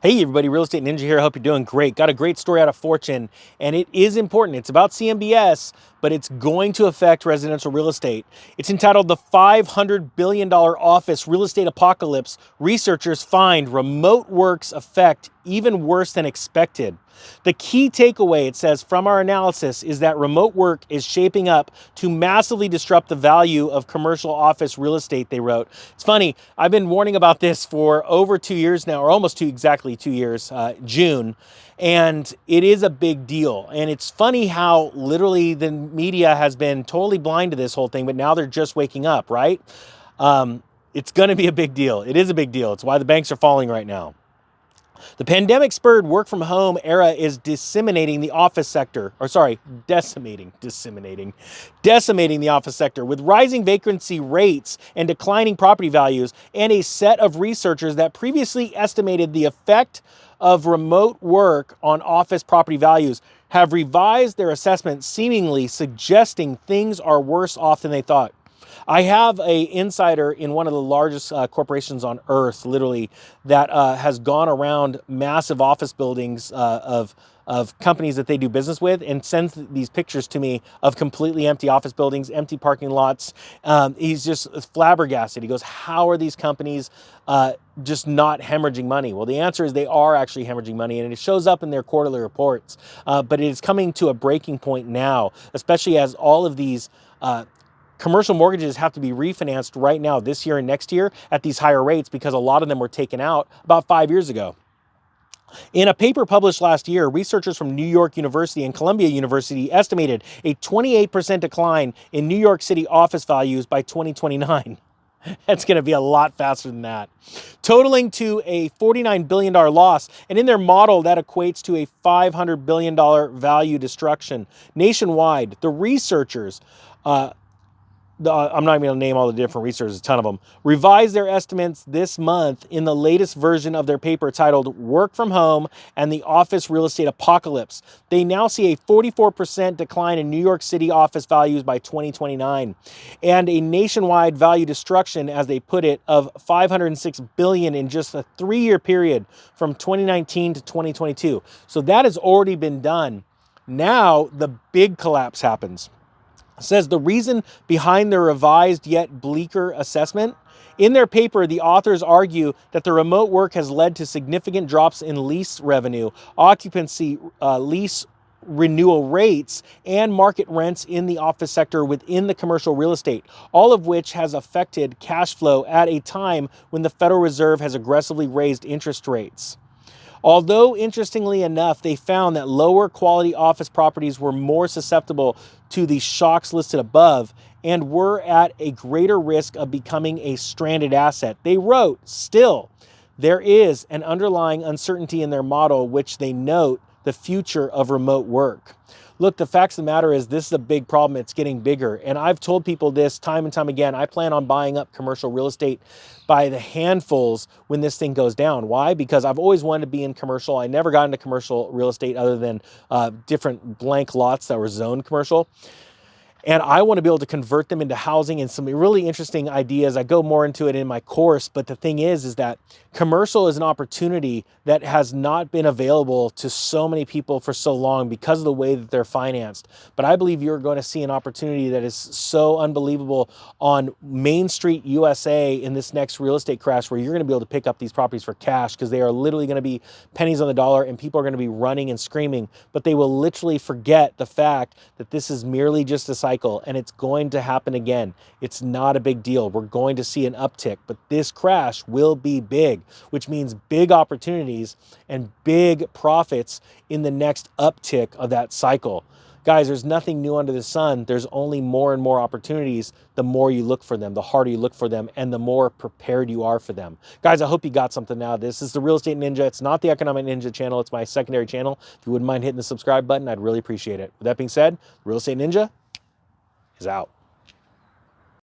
Hey everybody, Real Estate Ninja here. I hope you're doing great. Got a great story out of Fortune, and it is important. It's about CMBS, but it's going to affect residential real estate. It's entitled The $500 billion Office Real Estate Apocalypse. Researchers find remote work's effect even worse than expected. The key takeaway, it says, from our analysis is that remote work is shaping up to massively disrupt the value of commercial office real estate, they wrote. It's funny, I've been warning about this for over 2 years now, or almost exactly 2 years, June, and it is a big deal. And it's funny how literally the media has been totally blind to this whole thing, but now they're just waking up, right? It's going to be a big deal. It is a big deal. It's why the banks are falling right now. The pandemic spurred work from home era is decimating the office sector, decimating the office sector with rising vacancy rates and declining property values, and a set of researchers that previously estimated the effect of remote work on office property values have revised their assessment, seemingly suggesting things are worse off than they thought. I have an insider in one of the largest corporations on earth, literally, that has gone around massive office buildings of companies that they do business with and sends these pictures to me of completely empty office buildings, empty parking lots. He's just flabbergasted. He goes, how are these companies just not hemorrhaging money? Well, the answer is they are actually hemorrhaging money, and it shows up in their quarterly reports. But it is coming to a breaking point now, especially as all of these commercial mortgages have to be refinanced right now, this year and next year, at these higher rates because a lot of them were taken out about 5 years ago. In a paper published last year, researchers from New York University and Columbia University estimated a 28% decline in New York City office values by 2029. That's going to be a lot faster than that, totaling to a $49 billion loss. And in their model, that equates to a $500 billion value destruction nationwide. The researchers, I'm not even going to name all the different researchers, a ton of them, revised their estimates this month in the latest version of their paper titled Work from Home and the Office Real Estate Apocalypse. They now see a 44% decline in New York City office values by 2029 and a nationwide value destruction, as they put it, of $506 billion in just a 3-year period from 2019 to 2022. So that has already been done. Now the big collapse happens. Says the reason behind their revised yet bleaker assessment. In their paper, the authors argue that the remote work has led to significant drops in lease revenue, occupancy, lease renewal rates, and market rents in the office sector within the commercial real estate, all of which has affected cash flow at a time when the Federal Reserve has aggressively raised interest rates. Although, interestingly enough, they found that lower quality office properties were more susceptible to the shocks listed above and were at a greater risk of becoming a stranded asset. They wrote, still, there is an underlying uncertainty in their model, which they note the future of remote work. Look, the facts of the matter is this is a big problem. It's getting bigger. And I've told people this time and time again. I plan on buying up commercial real estate by the handfuls when this thing goes down. Why? Because I've always wanted to be in commercial. I never got into commercial real estate other than different blank lots that were zoned commercial. And I want to be able to convert them into housing and some really interesting ideas. I go more into it in my course, but the thing is that commercial is an opportunity that has not been available to so many people for so long because of the way that they're financed. But I believe you're going to see an opportunity that is so unbelievable on Main Street, USA in this next real estate crash, where you're going to be able to pick up these properties for cash because they are literally going to be pennies on the dollar and people are going to be running and screaming, but they will literally forget the fact that this is merely just a cycle. And it's going to happen again. It's not a big deal. We're going to see an uptick, but this crash will be big, which means big opportunities and big profits in the next uptick of that cycle. Guys, there's nothing new under the sun. There's only more and more opportunities. The more you look for them, the harder you look for them, and the more prepared you are for them. Guys, I hope you got something out of this. This is the Real Estate Ninja. It's not the Economic Ninja channel. It's my secondary channel. If you wouldn't mind hitting the subscribe button, I'd really appreciate it. With that being said, Real Estate Ninja is out.